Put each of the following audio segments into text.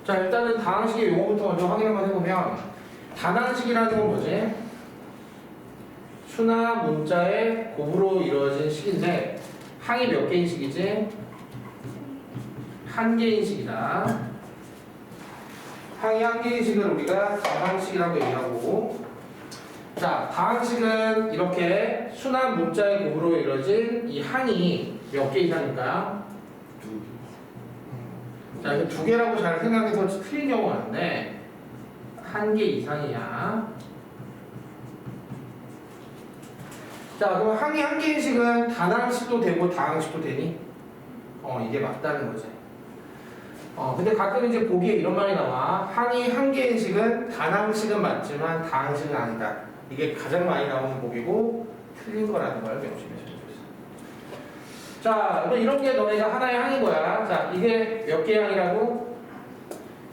자, 일단은 다항식의 용어부터 먼저 확인 한번 해보면, 다항식이라는 건 뭐지? 수나 문자의 곱으로 이루어진 식인데, 항이 몇 개인 식이지? 한 개인 식이다. 항이 한 개인 식을 우리가 다항식이라고 얘기하고, 자, 다항식은 이렇게 수나 문자의 곱으로 이루어진 이 항이 몇 개 이상일까요? 자, 이거 두 개라고 잘 생각해서 틀린 경우가 많은데, 한 개 이상이야. 자, 그럼 항이 한 개인 식은 단항식도 되고 다항식도 되니? 이게 맞다는 거지. 근데 가끔 이제 보기에 이런 말이 나와. 항이 한 개인 식은 단항식은 맞지만 다항식은 아니다. 이게 가장 많이 나오는 보기고 틀린 거라는 걸 명심해줘야 돼. 자, 이런 게 너네가 하나의 항인 거야. 자, 이게 몇 개의 항이라고?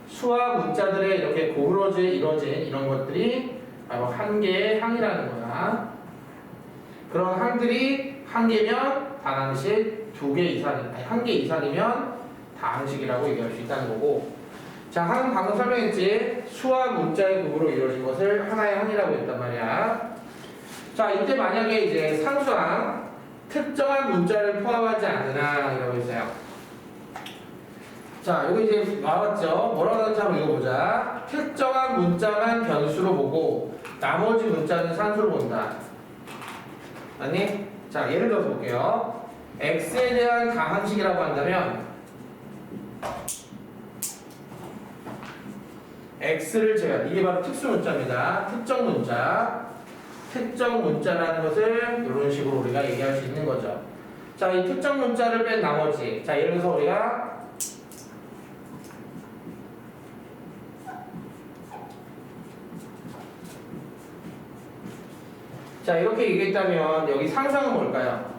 수와 문자들의 이렇게 고르러져 이루어진 이런 것들이 바로 한 개의 항이라는 거야. 그런 항들이 한 개면 단항식, 두 개 이상, 아니 한 개 이상이면 다항식이라고 얘기할 수 있다는 거고. 자, 항은 방금 설명했지. 수와 문자의 곱으로 이루어진 것을 하나의 항이라고 했단 말이야. 자, 이때 만약에 이제 상수항, 특정한 문자를 포함하지 않으나 이라고 했어요. 자, 여기 이제 나왔죠. 뭐라고 하는지 한번 읽어보자. 특정한 문자만 변수로 보고 나머지 문자는 산수로 본다. 아니? 자, 예를 들어서 볼게요. x에 대한 다항식이라고 한다면 x를 제외한, 이게 바로 특수 문자입니다. 특정 문자. 특정 문자라는 것을 이런 식으로 우리가 얘기할 수 있는 거죠. 자, 이 특정 문자를 뺀 나머지. 자, 예를 들어서 우리가 자, 이렇게 얘기했다면 여기 상수항은 뭘까요?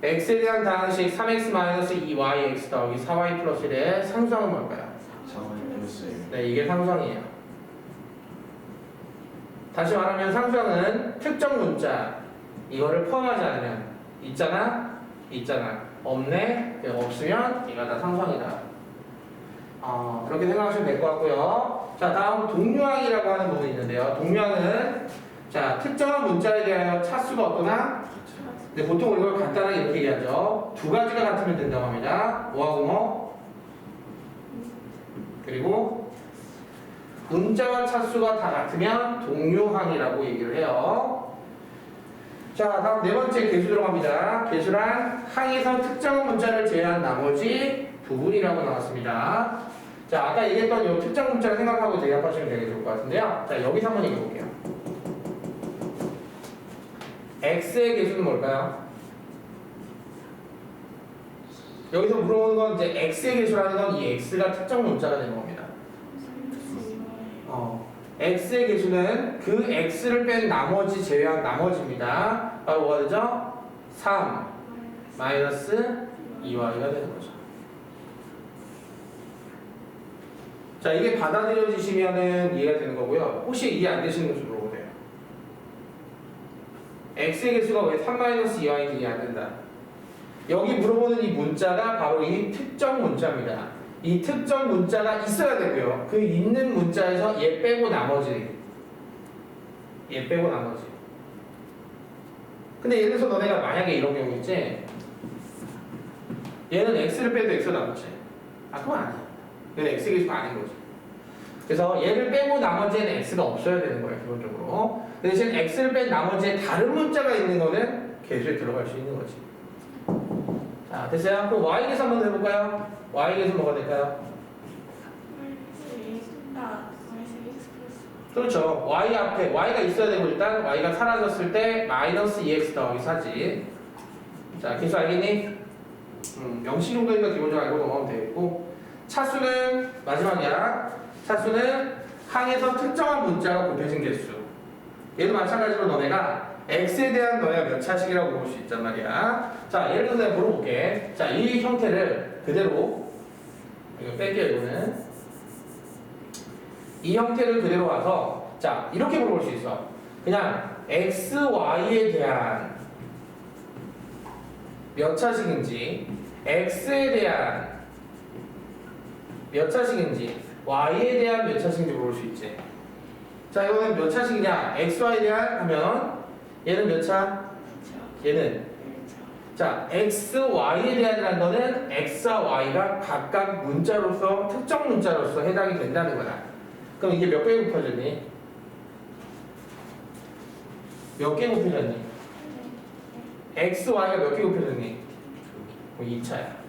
x에 대한 다항식 3x-2yx 더하기 4y 플러스 1의 상수항은 뭘까요? 4y 플러스 1. 네, 이게 상수항이에요. 다시 말하면 상수항은 특정 문자 이거를 포함하지 않으면 있잖아? 있잖아. 없네? 없으면 얘가 다 상수항이다. 그렇게 생각하시면 될 것 같고요. 자, 다음 동류항이라고 하는 부분이 있는데요. 동류항은 자, 특정한 문자에 대하여 차수가 어떠나? 근데 보통 이걸 간단하게 이렇게 얘기하죠. 두 가지가 같으면 된다고 합니다. 뭐하고 뭐? 그리고 문자와 차수가 다 같으면 동류항이라고 얘기를 해요. 자, 다음 네 번째 계수 들어갑니다. 계수란 항에서 특정한 문자를 제외한 나머지 부분이라고 나왔습니다. 자, 아까 얘기했던 이 특정 문자를 생각하고 대답하시면 되게 좋을 것 같은데요. 자, 여기서 한번 얘기해볼게요. x의 계수는 뭘까요? 여기서 물어보는 건 이제 x의 계수라는 건 이 x가 특정 문자가 되는 겁니다. x의 계수는 그 x를 뺀 나머지 제외한 나머지입니다. 바로 뭐가 되죠? 3 마이너스 2y가 되는 거죠. 자, 이게 받아들여지시면은 이해가 되는 거고요. 혹시 이해 안 되시는 거 좀 물어보세요. x의 계수가 왜 3-2y인지 이해 안 된다. 여기 물어보는 이 문자가 바로 이 특정 문자입니다. 이 특정 문자가 있어야 되고요. 그 있는 문자에서 얘 빼고 나머지. 얘 빼고 나머지. 근데 예를 들어서 너네가 만약에 이런 경우 있지? 얘는 x를 빼도 x가 남았지? 그건 아니야. 얘는 x의 계수가 아닌 거지. 그래서 얘를 빼고 나머지에는 x가 없어야 되는 거예요, 기본적으로. 그 대신 x를 뺀 나머지에 다른 문자가 있는 거는 계수에 들어갈 수 있는 거지. 자, 됐어요? 그럼 y 계수 한번 해볼까요? y 계수 뭐가 될까요? 그렇죠. y 앞에 y가 있어야 되고 일단 y가 사라졌을 때 마이너스 2x 더하기 4지. 자, 계수 알겠니? 명시 정도니까 기본적으로 알고 넘어가면 되겠고, 차수는 마지막이야. 차수는 항에서 특정한 문자가 곱해진 개수. 얘도 마찬가지로 너네가 x에 대한 너네가 몇 차식이라고 볼 수 있단 말이야. 자, 예를 들어서 내가 물어볼게. 자, 이 형태를 그대로, 이거 뺄게요, 이거는. 이 형태를 그대로 와서, 자, 이렇게 물어볼 수 있어. 그냥 x, y에 대한 몇 차식인지, x에 대한 몇 차식인지, y에 대한 몇 차식인지 물어볼 수 있지. 자, 이거는 몇 차식이냐? xy에 대한 하면 얘는 몇 차? 얘는 자, x, y에 대한이라는 거는 x와 y가 각각 문자로서 특정 문자로서 해당이 된다는 거다. 그럼 이게 몇 개 곱해졌니? 몇 개 곱해졌니? x, y가 몇 개 곱해졌니? 2차야.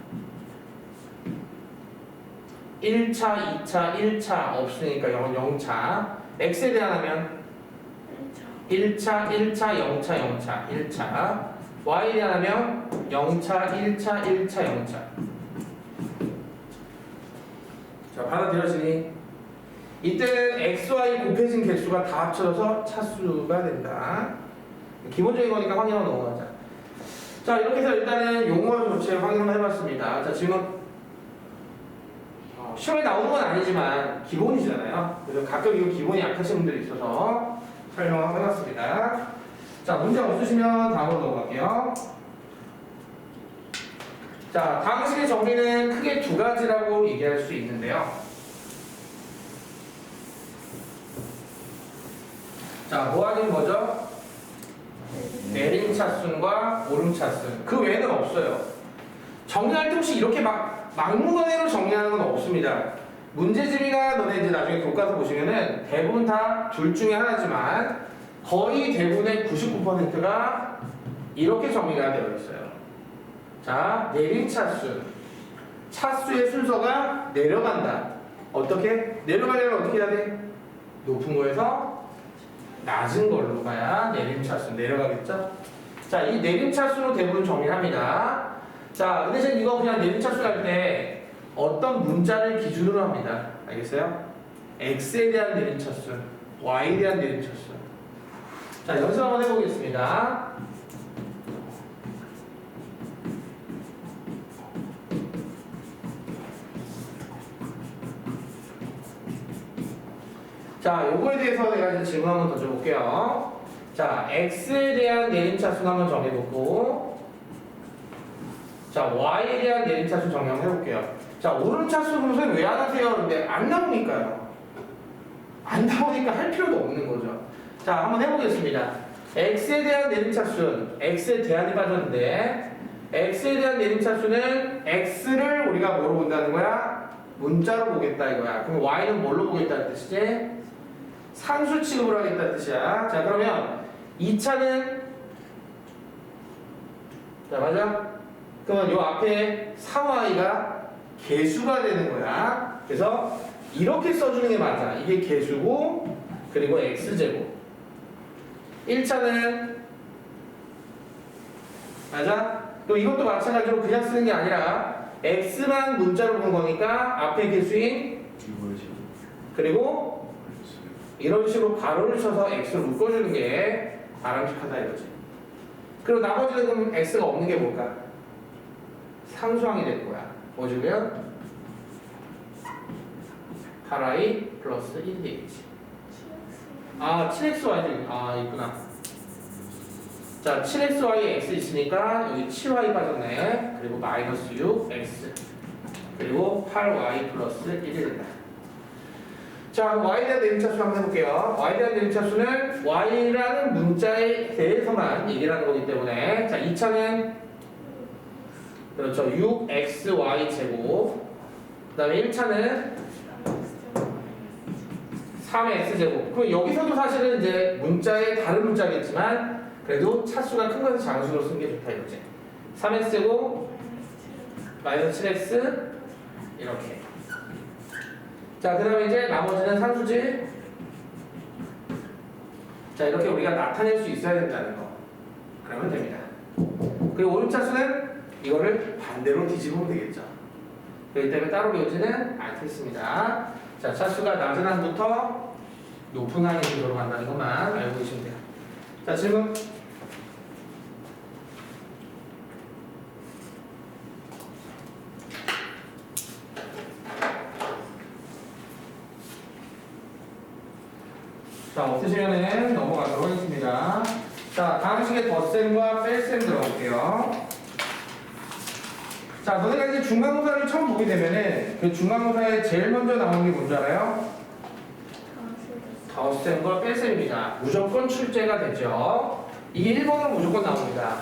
1차, 2차, 1차 없으니까 0차. x에 대한 하면 1차, 1차, 0차, 0차, 1차. y에 대한 하면 0차, 1차, 1차, 0차. 자, 받아들여지니? 이때는 x, y 곱해진 개수가 다 합쳐져서 차수가 된다. 기본적인 거니까 확인 한번 넘어가자. 자, 이렇게 해서 일단은 용어 조치 확인 한번 해봤습니다. 자, 지금 시험에 나오는 건 아니지만 기본이잖아요. 그래서 가끔 이거 기본이 약하신 분들이 있어서 설명을 한번 해봤습니다. 자, 문제 없으시면 다음으로 넘어갈게요. 자, 다음 식의 정리는 크게 두 가지라고 얘기할 수 있는데요. 자, 뭐 하는 거죠? 내림차순과 오름차순. 그 외에는 없어요. 정리할 때 혹시 이렇게 막무가내로 정리하는 건 없습니다. 문제집이나 너네 이제 나중에 교과서 보시면은 대부분 다 둘 중에 하나지만 거의 대부분의 99%가 이렇게 정리가 되어 있어요. 자, 내림차순. 차수의 순서가 내려간다. 어떻게? 내려가려면 어떻게 해야 돼? 높은 거에서 낮은 걸로 가야 내림차순 내려가겠죠? 자, 이 내림차순으로 대부분 정리합니다. 자, 그 대신 이거 그냥 내림차순 할 때 어떤 문자를 기준으로 합니다. 알겠어요? x에 대한 내림차순, y에 대한 내림차순. 자, 연습 한번 해보겠습니다. 자, 요거에 대해서 내가 이제 질문 한번 던져볼게요. 자, x에 대한 내림차순 한번 정해놓고, 자, y에 대한 내림차순 정리 한번 해볼게요. 자, 오름차순 선생님 왜 안 하세요? 근데 안 나오니까요. 안 나오니까 할 필요도 없는 거죠. 자, 한번 해보겠습니다. x에 대한 내림차순, x에 대한이 빠졌는데, x에 대한 내림차순은 x를 우리가 뭐로 본다는 거야? 문자로 보겠다 이거야. 그럼 y는 뭘로 보겠다는 뜻이지? 상수 취급을 하겠다는 뜻이야. 자, 그러면 2차는 자, 맞아? 그러면 요 앞에 4y가 개수가 되는 거야. 그래서 이렇게 써주는 게 맞아. 이게 개수고 그리고 x제곱. 1차는 맞아? 또 이것도 마찬가지로 그냥 쓰는 게 아니라 x만 문자로 보는 거니까 앞에 개수인 그리고 이런 식으로 가로를 쳐서 x를 묶어주는 게 바람직하다 이거지. 그리고 나머지는 그럼 x가 없는 게 뭘까? 상수항이 되는 거야. 뭐 주면 8i 플러스 1 되겠지. 아, 7xy. 아, 있구나. 자, 7xy x 있으니까 여기 7y 빠졌네. 그리고 마이너스 6x. 그리고 8y 플러스 1이 된다. 자, y에 대한 내림차수 한번 해볼게요. y에 대한 내림차수는 y라는 문자에 대해서만 얘기를 하는 거기 때문에 자, 2차는 그렇죠. 6xy 제곱. 그 다음에 1차는 3x제곱. 그럼 여기서도 사실은 이제 문자의 다른 문자겠지만 그래도 차수가 큰 것에서 작은 수로 쓰는 게 좋다 이거지. 3x제곱 마이너스 7x 이렇게. 자, 그 다음에 이제 나머지는 상수지. 자, 이렇게 우리가 나타낼 수 있어야 된다는 거. 그러면 됩니다. 그리고 오름차수는 이거를 반대로 뒤집으면 되겠죠. 그렇기 때문에 따로 배우지는 않겠습니다. 자, 차수가 낮은 항부터 높은 항의 순서로 간다는 것만 알고 계시면 돼요. 자, 질문. 자, 없으시면은 넘어가도록 하겠습니다. 자, 다음 식에 덧셈과 뺄셈 들어볼게요. 자, 너네가 이제 중간고사를 처음 보게 되면은 그 중간고사에 제일 먼저 나오는 게 뭔지 알아요? 덧셈과 뺄셈입니다. 무조건 출제가 되죠. 이게 1번으로 무조건 나옵니다.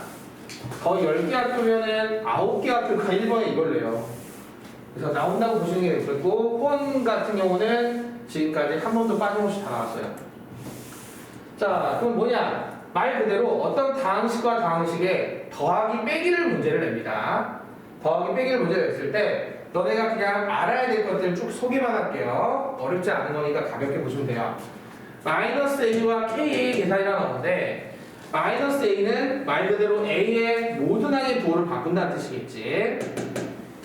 더 10개 학교면은 9개 학교가 1번에 이걸 내요. 그래서 나온다고 보시는 게 됐고, 호원 같은 경우는 지금까지 한 번도 빠짐없이 다 나왔어요. 자, 그럼 뭐냐? 말 그대로 어떤 다항식과 다항식에 더하기 빼기를 문제를 냅니다. 더하기 빼기를 문제를 냈을 때 너네가 그냥 알아야 될 것들을 쭉 소개만 할게요. 어렵지 않은 거니까 가볍게 보시면 돼요. 마이너스 A와 K의 계산이라 나오는데 마이너스 A는 말 그대로 A의 모든 항의 부호를 바꾼다는 뜻이겠지.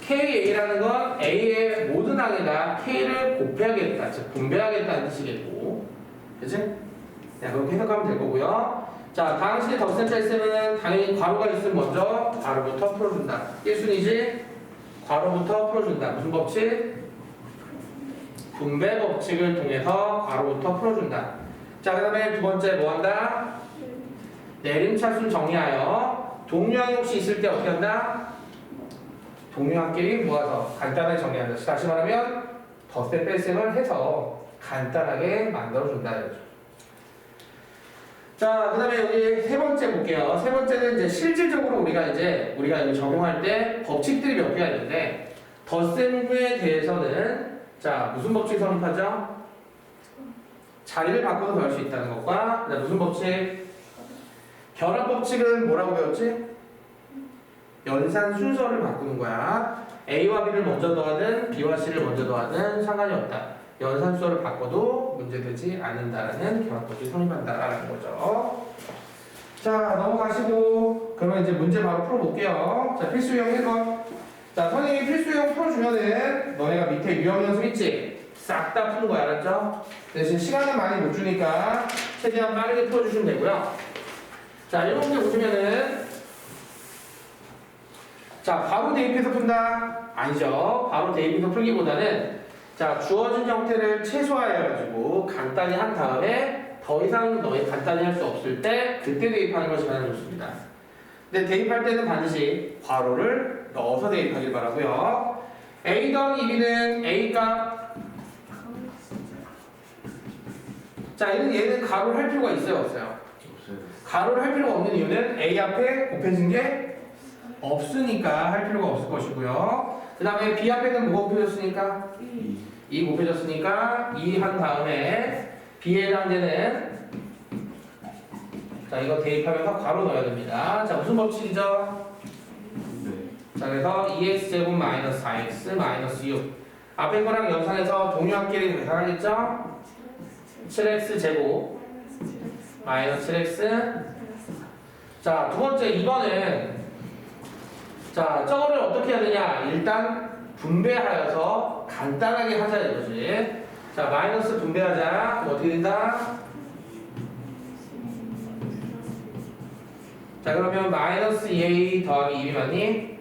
KA라는 건 A의 모든 항에다 K를 곱해야겠다, 즉 분배하겠다는 뜻이겠고, 그치? 자, 그렇게 해석하면 될 거고요. 자, 다항식의 덧셈 뺄셈은 당연히 괄호가 있으면 먼저 괄호부터 풀어준다. 1순위지? 괄호부터 풀어준다. 무슨 법칙? 분배 법칙을 통해서 괄호부터 풀어준다. 자, 그 다음에 두 번째 뭐 한다? 내림차순 정리하여 동류항이 혹시 있을 때 어떻게 한다? 동류항끼리 모아서 간단하게 정리한다. 다시 말하면 덧셈 뺄셈을 해서 간단하게 만들어준다. 자, 그 다음에 여기 세 번째 볼게요. 세 번째는 이제 실질적으로 우리가 이거 적용할 때 법칙들이 몇 개가 있는데, 덧셈에 대해서는, 자, 무슨 법칙 성립하죠? 자리를 바꿔서 구할 수 있다는 것과, 그다음 무슨 법칙? 결합 법칙은 뭐라고 배웠지? 연산 순서를 바꾸는 거야. A와 B를 먼저 더하든 B와 C를 먼저 더하든 상관이 없다. 연산 순서를 바꿔도 문제되지 않는다라는 결합법칙이 성립한다라는 거죠. 자, 넘어가시고 그러면 이제 문제 바로 풀어볼게요. 자, 필수형 1번. 자, 선생님이 필수형 풀어주면은 너네가 밑에 유형 연습 있지? 싹 다 푸는 거야, 알았죠? 대신 시간은 많이 못 주니까 최대한 빠르게 풀어주시면 되고요. 자, 1번 문제 보시면은, 자, 바로 대입해서 푼다? 아니죠. 바로 대입해서 풀기보다는, 자, 주어진 형태를 최소화해가지고 간단히 한 다음에 더 이상 너희 간단히 할 수 없을 때 그때 대입하는 것이 가장 좋습니다. 근데 대입할 때는 반드시 괄호를 넣어서 대입하길 바라고요. A 더하기 B는 A값. 자, 얘는 가로를 할 필요가 있어요, 없어요? 가로를 할 필요가 없는 이유는 A 앞에 곱해진 게 없으니까 할 필요가 없을 것이고요. 그 다음에 B 앞에는 뭐가 곱해졌으니까? 2 곱해졌으니까 2 한 다음에 B에 해당되는, 자, 이거 대입하면서 괄호 넣어야 됩니다. 자, 무슨 법칙이죠? 자, 그래서 2x제곱 마이너스 4x 마이너스 6. 앞에 거랑 연산해서 동류항끼리 계산하겠죠? 7x제곱 마이너스 7x. 자, 두 번째 2번은, 자, 저거를 어떻게 해야 되냐? 일단 분배하여서 간단하게 하자 이거지. 자, 마이너스 분배하자. 그럼 어떻게 된다? 자, 그러면 마이너스 2a 더하기 2b만이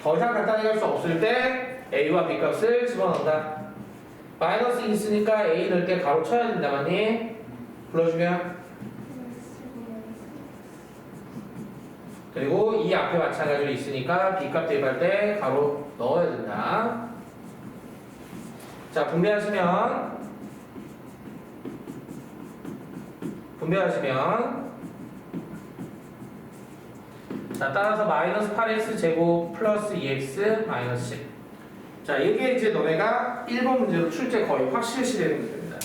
더 이상 간단하게 할 수 없을 때 a와 b 값을 집어넣는다. 마이너스 2 있으니까 a 넣을 때 가로 쳐야 된다만이. 불러주면, 그리고 이 앞에 마찬가지로 있으니까 b값 대입할 때 가로 넣어야 된다. 자, 분배하시면 자, 따라서 마이너스 8x 제곱 플러스 2x 마이너스 10. 자, 이게 이제 너네가 1번 문제로 출제 거의 확실시 되는 문제입니다.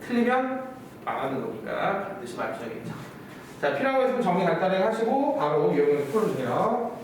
틀리면 망하는 거니까 반드시 맞춰야겠죠. 자, 필요한 거 있으면 정리 간단하게 하시고 바로 유형을 풀어주세요.